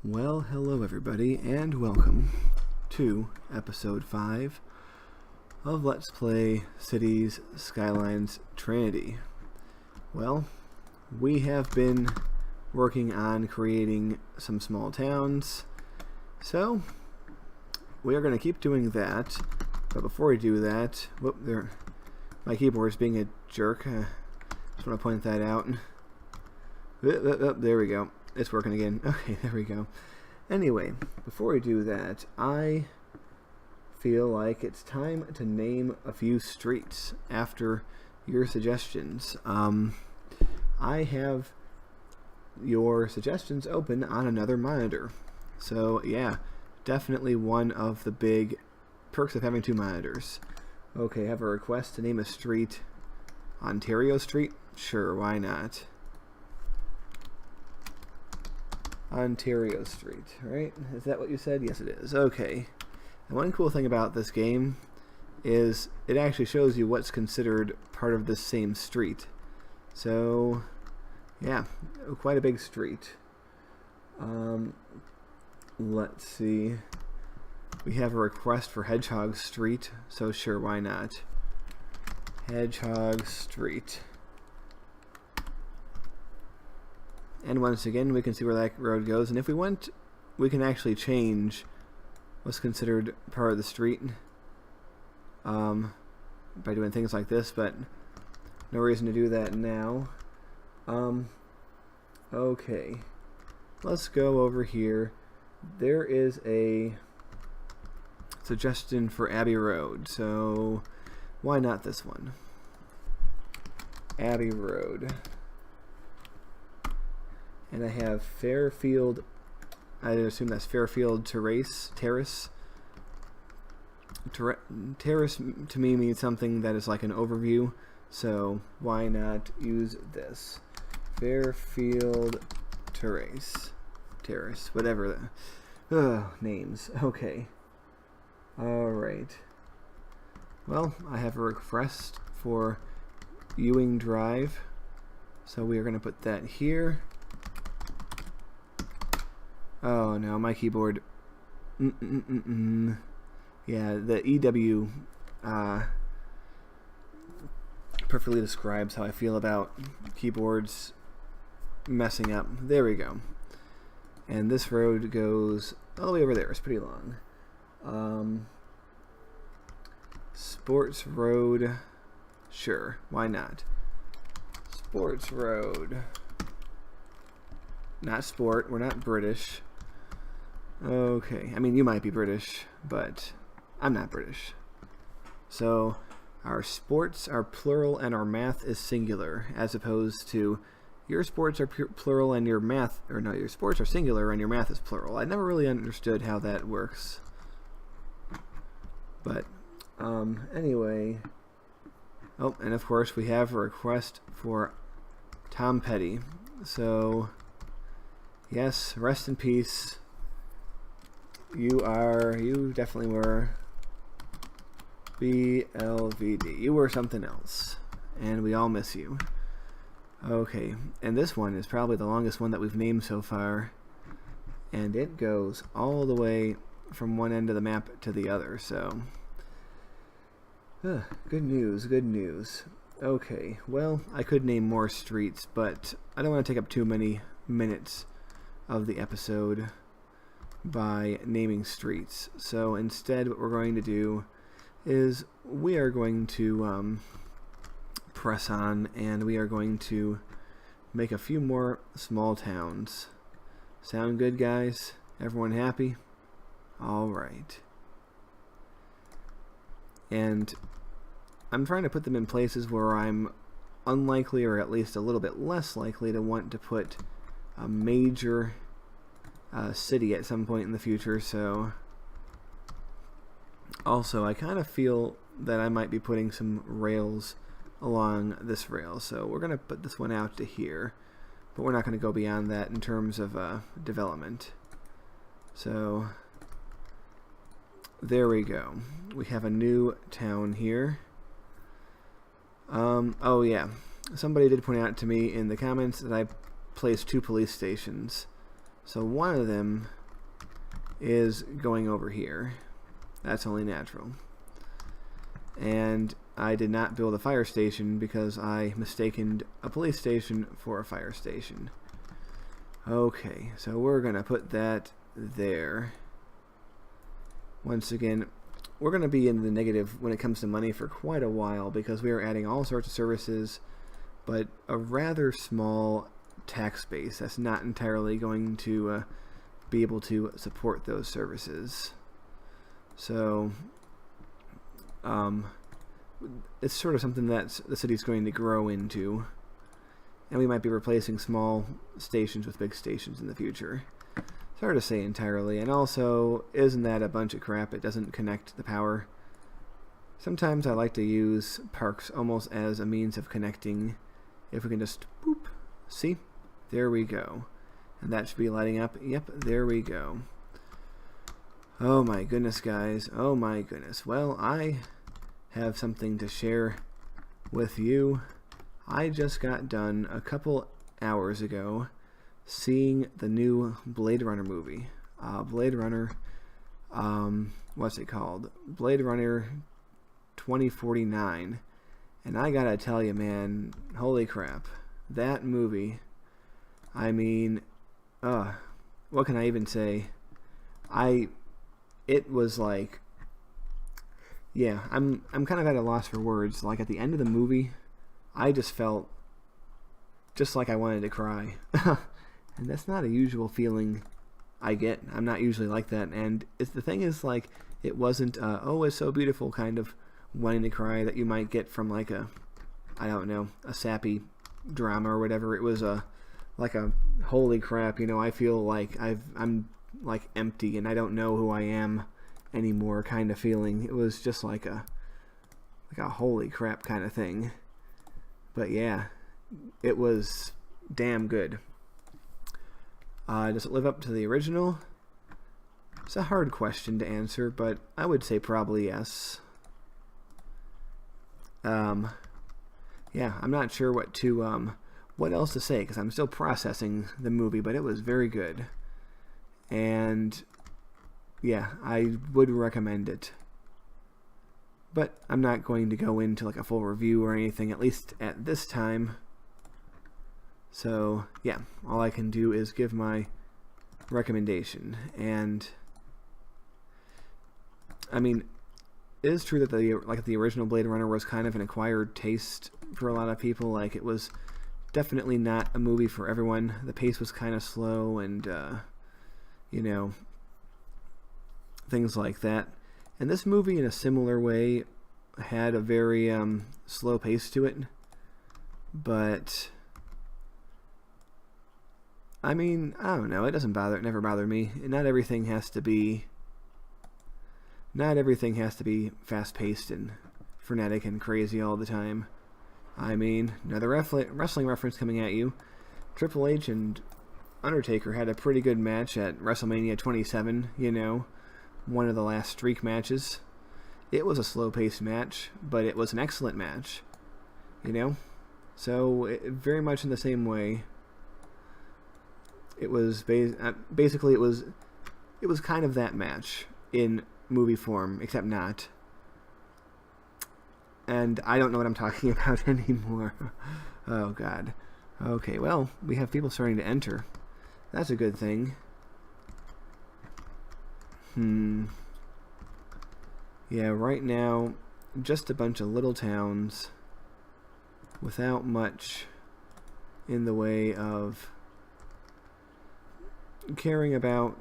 Well, hello everybody, and welcome to episode 5 of Let's Play Cities Skylines Trinity. Well, we have been working on creating some small towns, so we are going to keep doing that. But before we do that, my keyboard is being a jerk. Just want to point that out. There we go. It's working again. Okay, there we go. Anyway, before we do that, I feel like it's time to name a few streets after your suggestions. I have your suggestions open on another monitor. So, yeah, definitely one of the big perks of having two monitors. Okay, I have a request to name a street Ontario Street. Sure, why not? Ontario Street, right? Is that what you said? Yes, it is. Okay. And one cool thing about this game is it actually shows you what's considered part of this same street. So, yeah, quite a big street. Let's see. We have a request for Hedgehog Street, so sure, why not? Hedgehog Street. And once again, we can see where that road goes. And if we want, we can actually change what's considered part of the street by doing things like this, but no reason to do that now. Okay. Let's go over here. There is a suggestion for Abbey Road, so why not this one? Abbey Road. And I have Fairfield, I assume that's Fairfield Terrace. Terrace to me means something that is like an overview, so why not use this? Fairfield Terrace. Whatever. Names. Okay. Alright. Well, I have a request for Ewing Drive, so we are going to put that here. Oh no, my keyboard. Yeah, the EW perfectly describes how I feel about keyboards messing up. There we go. And this road goes all the way over there. It's pretty long. Sports Road. Sure, why not? Sports Road. Not sport. We're not British. Okay, I mean, you might be British, but I'm not British. So, our sports are plural and our math is singular, as opposed to your sports are plural and your math, or no, your sports are singular and your math is plural. I never really understood how that works. But, anyway. Oh, and of course, we have a request for Tom Petty. So, yes, rest in peace. You definitely were BLVD. You were something else. And we all miss you. Okay, and this one is probably the longest one that we've named so far. And it goes all the way from one end of the map to the other, so. Good news, good news. Okay, well, I could name more streets, but I don't want to take up too many minutes of the episode by naming streets. So instead, what we're going to do is we are going to press on, and we are going to make a few more small towns. Sound good, guys? Everyone happy? All right. And I'm trying to put them in places where I'm unlikely, or at least a little bit less likely, to want to put a major city at some point in the future. So also, I kind of feel that I might be putting some rails along this rail, so we're going to put this one out to here, but we're not going to go beyond that in terms of development. So there we go. We have a new town here. Oh yeah, somebody did point out to me in the comments that I placed 2 police stations. So one of them is going over here. That's only natural. And I did not build a fire station because I mistaken a police station for a fire station. Okay, so we're going to put that there. Once again, we're going to be in the negative when it comes to money for quite a while because we are adding all sorts of services, but a rather small tax base that's not entirely going to be able to support those services. So it's sort of something that the city's going to grow into, and we might be replacing small stations with big stations in the future. It's hard to say entirely, and also, isn't that a bunch of crap? It doesn't connect the power. Sometimes I like to use parks almost as a means of connecting. If we can just boop, see? There we go. And that should be lighting up. Yep, there we go. Oh my goodness, guys. Oh my goodness. Well, I have something to share with you. I just got done a couple hours ago seeing the new Blade Runner movie. Blade Runner, what's it called? Blade Runner 2049. And I gotta tell you, man, holy crap. That movie, I mean, what can I even say? It was like, yeah, I'm kind of at a loss for words. Like at the end of the movie, I just felt just like I wanted to cry. And that's not a usual feeling I get. I'm not usually like that. And the thing is, like, it wasn't, oh, it's so beautiful kind of wanting to cry that you might get from like a, I don't know, a sappy drama or whatever. It was like a holy crap, you know, I feel like I'm like empty and I don't know who I am anymore kind of feeling. It was just like a holy crap kind of thing. But yeah, it was damn good. Does it live up to the original? It's a hard question to answer, but I would say probably yes. Yeah, I'm not sure what else to say because I'm still processing the movie, but it was very good. And yeah, I would recommend it. But I'm not going to go into like a full review or anything, at least at this time. So yeah, all I can do is give my recommendation. And I mean, it is true that the original Blade Runner was kind of an acquired taste for a lot of people. Like, it was definitely not a movie for everyone. The pace was kind of slow, and you know, things like that. And this movie, in a similar way, had a very slow pace to it. But I mean, I don't know. It never bothered me. Not everything has to be fast-paced and frenetic and crazy all the time. I mean, another wrestling reference coming at you. Triple H and Undertaker had a pretty good match at WrestleMania 27, you know, one of the last streak matches. It was a slow-paced match, but it was an excellent match, you know? So, very much in the same way. It was basically it was kind of that match in movie form, except not. And I don't know what I'm talking about anymore. Oh god. Okay, well, we have people starting to enter. That's a good thing. Yeah, right now, just a bunch of little towns without much in the way of caring about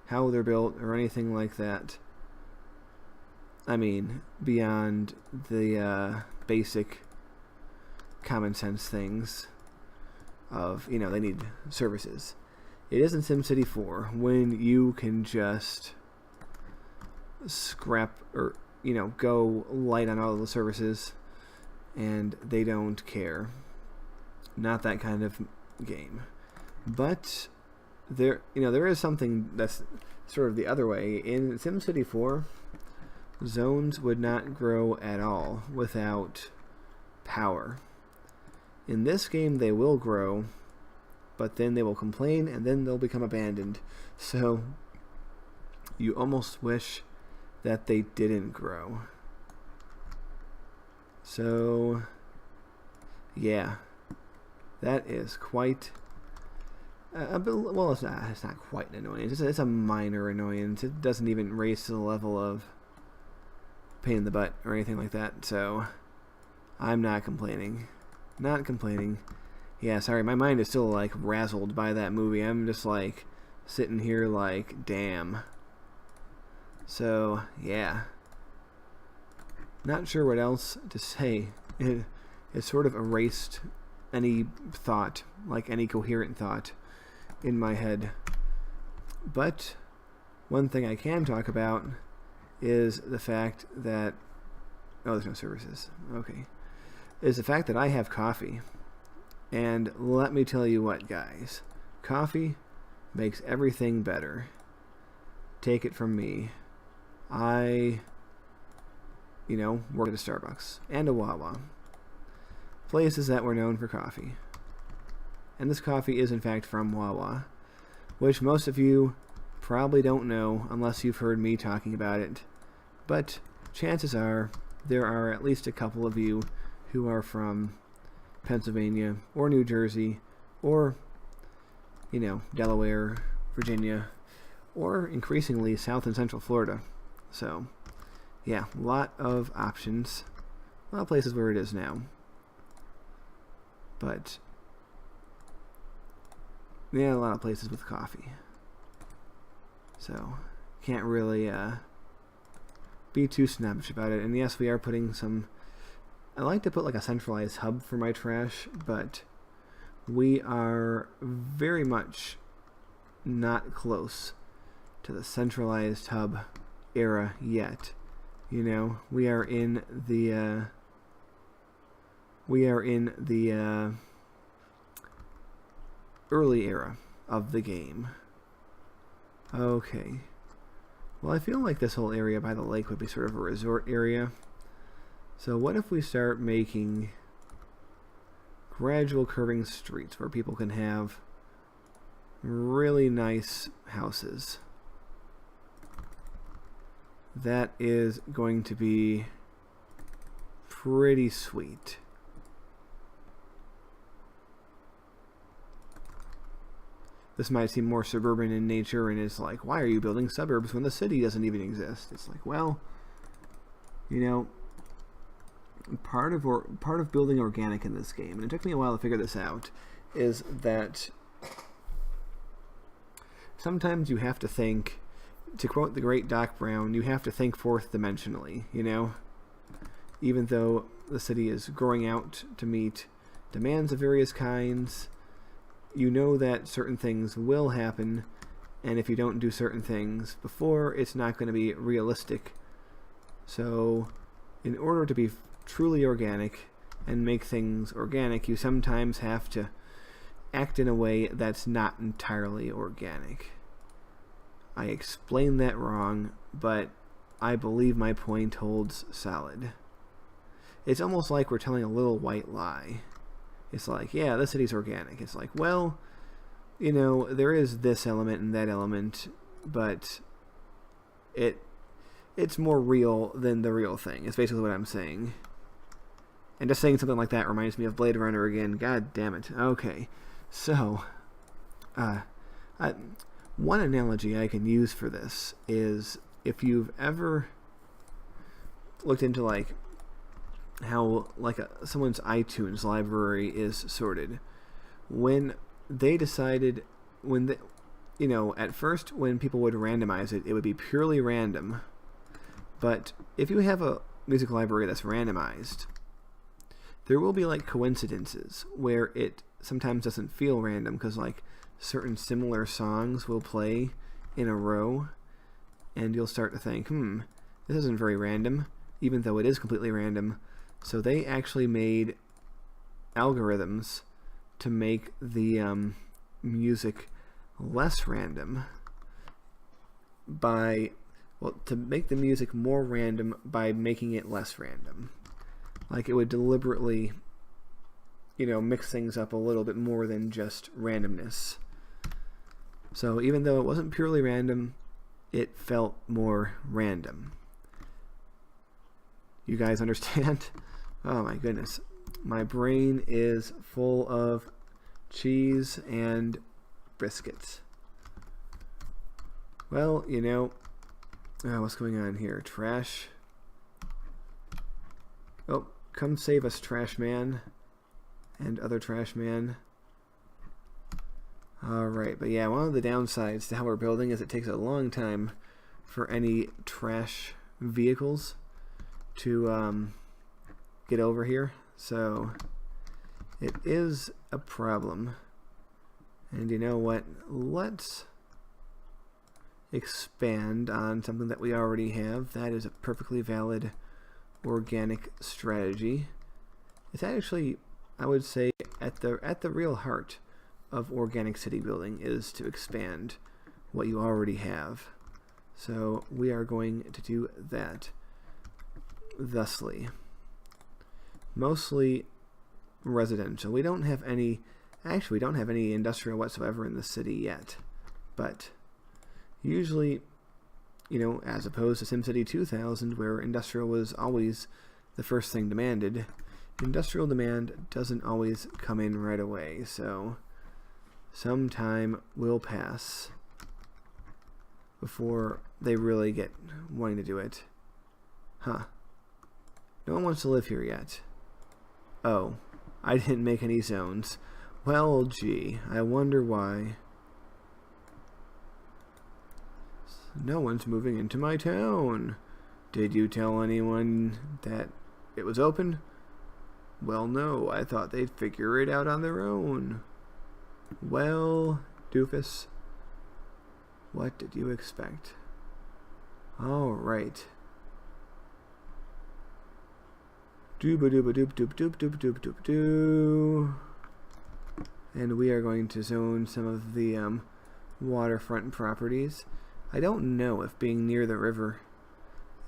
how they're built or anything like that. I mean, beyond the basic common sense things of, you know, they need services. It is in SimCity 4 when you can just scrap or, you know, go light on all the services and they don't care. Not that kind of game. But there is something that's sort of the other way. In SimCity 4, zones would not grow at all without power. In this game, they will grow but then they will complain, and then they'll become abandoned. So you almost wish that they didn't grow. So yeah, that is quite a bit. Well, it's not quite an annoyance. It's a minor annoyance. It doesn't even raise to the level of pain in the butt or anything like that. So I'm not complaining. Not complaining. Yeah, sorry, my mind is still like razzled by that movie. I'm just like sitting here like, damn. So yeah, not sure what else to say. It sort of erased any thought, like any coherent thought in my head. But one thing I can talk about is the fact that, oh, there's no services. Okay. Is the fact that I have coffee. And let me tell you what, guys. Coffee makes everything better. Take it from me. I, work at a Starbucks and a Wawa. Places that were known for coffee. And this coffee is in fact from Wawa, which most of you probably don't know unless you've heard me talking about it. But chances are there are at least a couple of you who are from Pennsylvania or New Jersey or, Delaware, Virginia, or increasingly South and Central Florida. So, yeah, a lot of options. A lot of places where it is now. But, yeah, a lot of places with coffee. So, can't really be too snobbish about it. And yes, we are putting some... I like to put like a centralized hub for my trash, but we are very much not close to the centralized hub era yet. We are in the early era of the game. Okay. Well, I feel like this whole area by the lake would be sort of a resort area. So what if we start making gradual curving streets where people can have really nice houses? That is going to be pretty sweet. This might seem more suburban in nature and is like, why are you building suburbs when the city doesn't even exist? It's like, well, part of building organic in this game, and it took me a while to figure this out, is that sometimes you have to think, to quote the great Doc Brown, you have to think fourth dimensionally, Even though the city is growing out to meet demands of various kinds, that certain things will happen, and if you don't do certain things before, it's not going to be realistic. So, in order to be truly organic and make things organic, you sometimes have to act in a way that's not entirely organic. I explained that wrong, but I believe my point holds solid. It's almost like we're telling a little white lie. It's like, yeah, the city's organic. It's like, well, there is this element and that element, but it's more real than the real thing. It's basically what I'm saying. And just saying something like that reminds me of Blade Runner again. God damn it. Okay. So, one analogy I can use for this is if you've ever looked into how someone's iTunes library is sorted. When they decided, at first when people would randomize it, it would be purely random. But if you have a music library that's randomized, there will be coincidences where it sometimes doesn't feel random because certain similar songs will play in a row, and you'll start to think, this isn't very random, even though it is completely random. So they actually made algorithms to make the music less random to make the music more random by making it less random. It would deliberately mix things up a little bit more than just randomness. So even though it wasn't purely random, it felt more random. You guys understand? Oh my goodness. My brain is full of cheese and biscuits. Well, what's going on here? Trash. Oh, come save us, trash man. And other trash man. Alright, but yeah, one of the downsides to how we're building is it takes a long time for any trash vehicles to get over here. So it is a problem. And you know what? Let's expand on something that we already have. That is a perfectly valid organic strategy. It's actually, I would say, at the real heart of organic city building is to expand what you already have. So we are going to do that thusly. Mostly residential. We don't have any industrial whatsoever in the city yet. But usually, as opposed to SimCity 2000, where industrial was always the first thing demanded, industrial demand doesn't always come in right away, so some time will pass before they really get wanting to do it. Huh. No one wants to live here yet. Oh, I didn't make any zones. Well, gee, I wonder why. No one's moving into my town. Did you tell anyone that it was open? Well, no, I thought they'd figure it out on their own. Well, doofus, what did you expect? All right. Dooba-dooba-doop-doop-doop-doop-doop-doop-doo. And we are going to zone some of the waterfront properties. I don't know if being near the river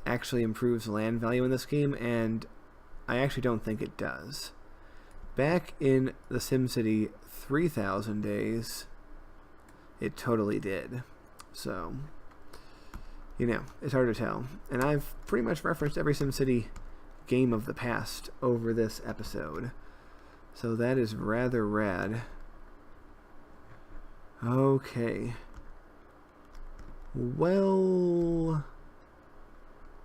actually improves land value in this game, and I actually don't think it does. Back in the SimCity 3000 days, it totally did. So, it's hard to tell. And I've pretty much referenced every SimCity game of the past over this episode. So that is rather rad. Okay. Well,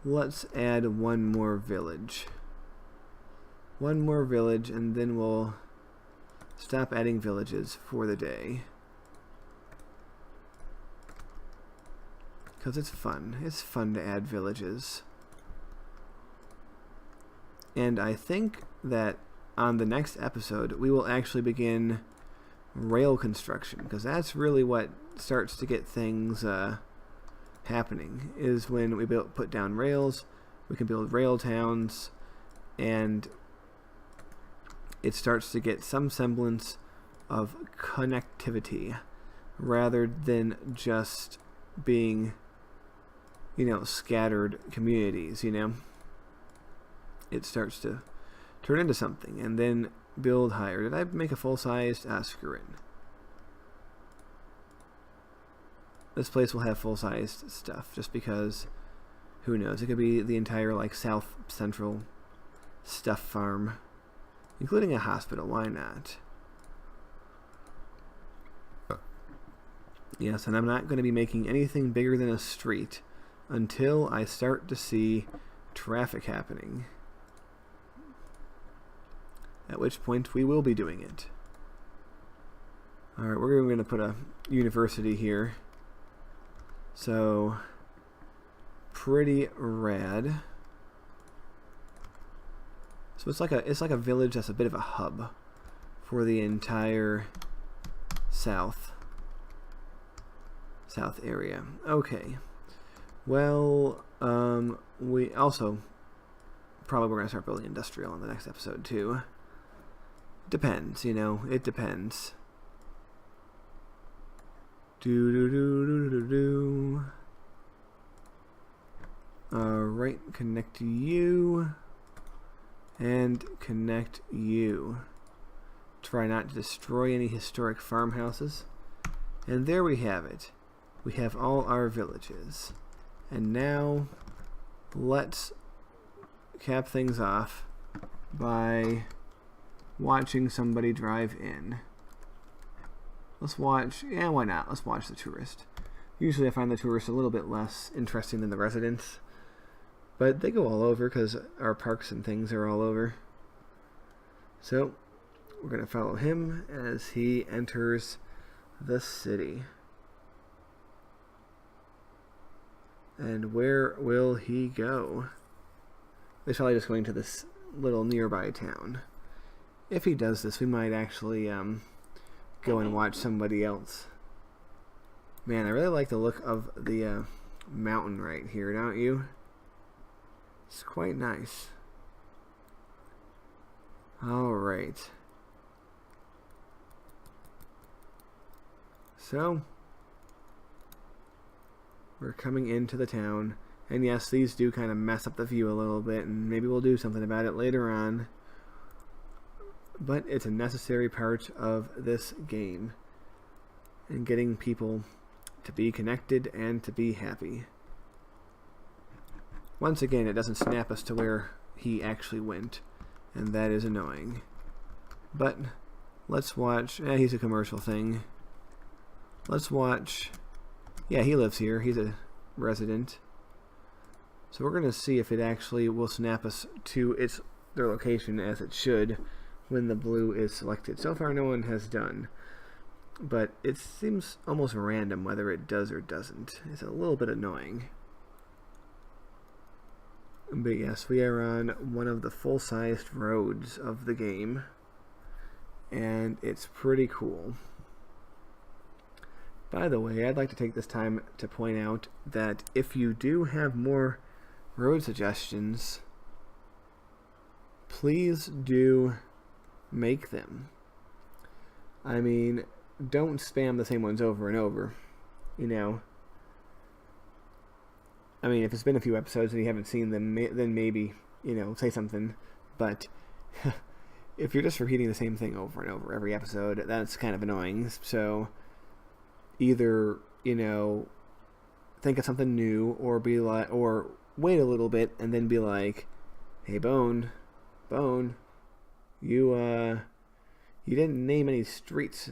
let's add one more village. One more village, and then we'll stop adding villages for the day. Because it's fun. It's fun to add villages. And I think that on the next episode, we will actually begin rail construction, because that's really what starts to get things happening, is when we put down rails, we can build rail towns, and it starts to get some semblance of connectivity rather than just being, scattered communities, It starts to turn into something, and then build higher. Did I make a full-sized? Screw it. This place will have full-sized stuff, just because, who knows, it could be the entire, South Central stuff farm, including a hospital. Why not? Yes, and I'm not going to be making anything bigger than a street until I start to see traffic happening. At which point we will be doing it. Alright, we're going to put a university here. So, pretty rad. So it's like a village that's a bit of a hub for the entire south area. Okay. Well, we also probably we're gonna start building industrial in the next episode too. Depends, it depends. Alright, connect you. And connect you. try not to destroy any historic farmhouses. And there we have it. We have all our villages. And now, let's cap things off by watching somebody drive in. Let's watch, yeah, why not? Let's watch the tourist. Usually I find the tourists a little bit less interesting than the residents, but they go all over because our parks and things are all over. So we're going to follow him as he enters the city. And where will he go? He's probably just going to this little nearby town. If he does this, we might actually go and watch somebody else. Man, I really like the look of the mountain right here, don't you? It's quite nice. Alright. So, we're coming into the town. And yes, these do kind of mess up the view a little bit, and maybe we'll do something about it later on. But it's a necessary part of this game. And getting people to be connected and to be happy. Once again, it doesn't snap us to where he actually went. And that is annoying. But let's watch. He's a commercial thing. Let's watch. Yeah, he lives here. He's a resident. So we're going to see if it actually will snap us to their location as it should when the blue is selected. So far no one has done. But it seems almost random whether it does or doesn't. It's a little bit annoying. But yes, we are on one of the full-sized roads of the game. And it's pretty cool. By the way, I'd like to take this time to point out that if you do have more road suggestions, please do make them. I mean, don't spam the same ones over and over, you know. I mean, if it's been a few episodes and you haven't seen them, then maybe, you know, say something. But if you're just repeating the same thing over and over every episode, that's kind of annoying. So either, you know, think of something new, or be like, or wait a little bit and then be like, hey, Bone, you didn't name any streets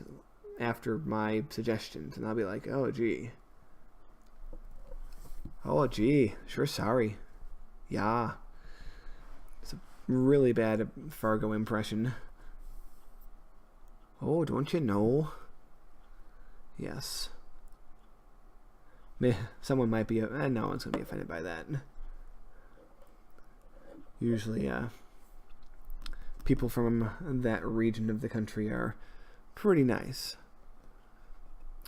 after my suggestions. And I'll be like, oh gee, sure, sorry. Yeah. It's a really bad Fargo impression. Oh, don't you know? Yes. Someone might be, no one's going to be offended by that. Usually, people from that region of the country are pretty nice.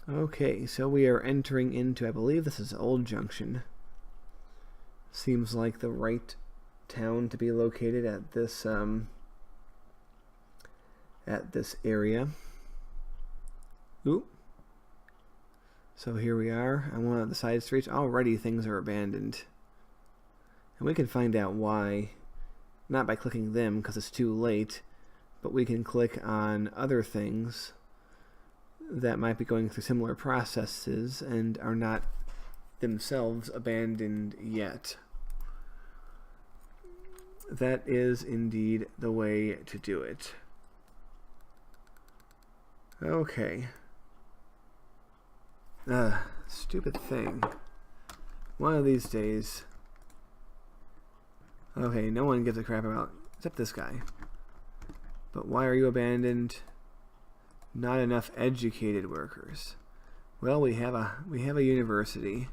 Okay, so we are entering into, I believe this is Old Junction. Seems like the right town to be located at this area. Ooh. So here we are on one of the side streets. Already things are abandoned. And we can find out why. Not by clicking them, because it's too late, but we can click on other things that might be going through similar processes and are not themselves abandoned yet. That is indeed the way to do it. Okay. Stupid thing. One of these days. Okay, no one gives a crap about, except this guy. But why are you abandoned? Not enough educated workers. Well, we have a university.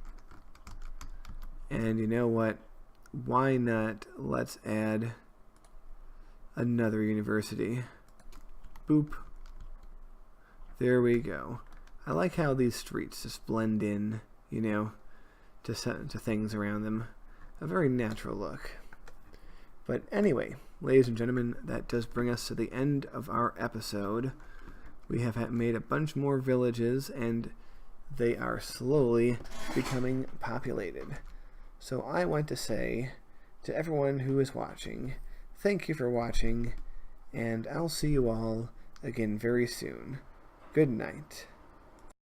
And you know what? Why not let's add another university. Boop. There we go. I like how these streets just blend in, you know, to things around them. A very natural look. But anyway, ladies and gentlemen, that does bring us to the end of our episode. We have made a bunch more villages, and they are slowly becoming populated. So I want to say to everyone who is watching, thank you for watching, and I'll see you all again very soon. Good night.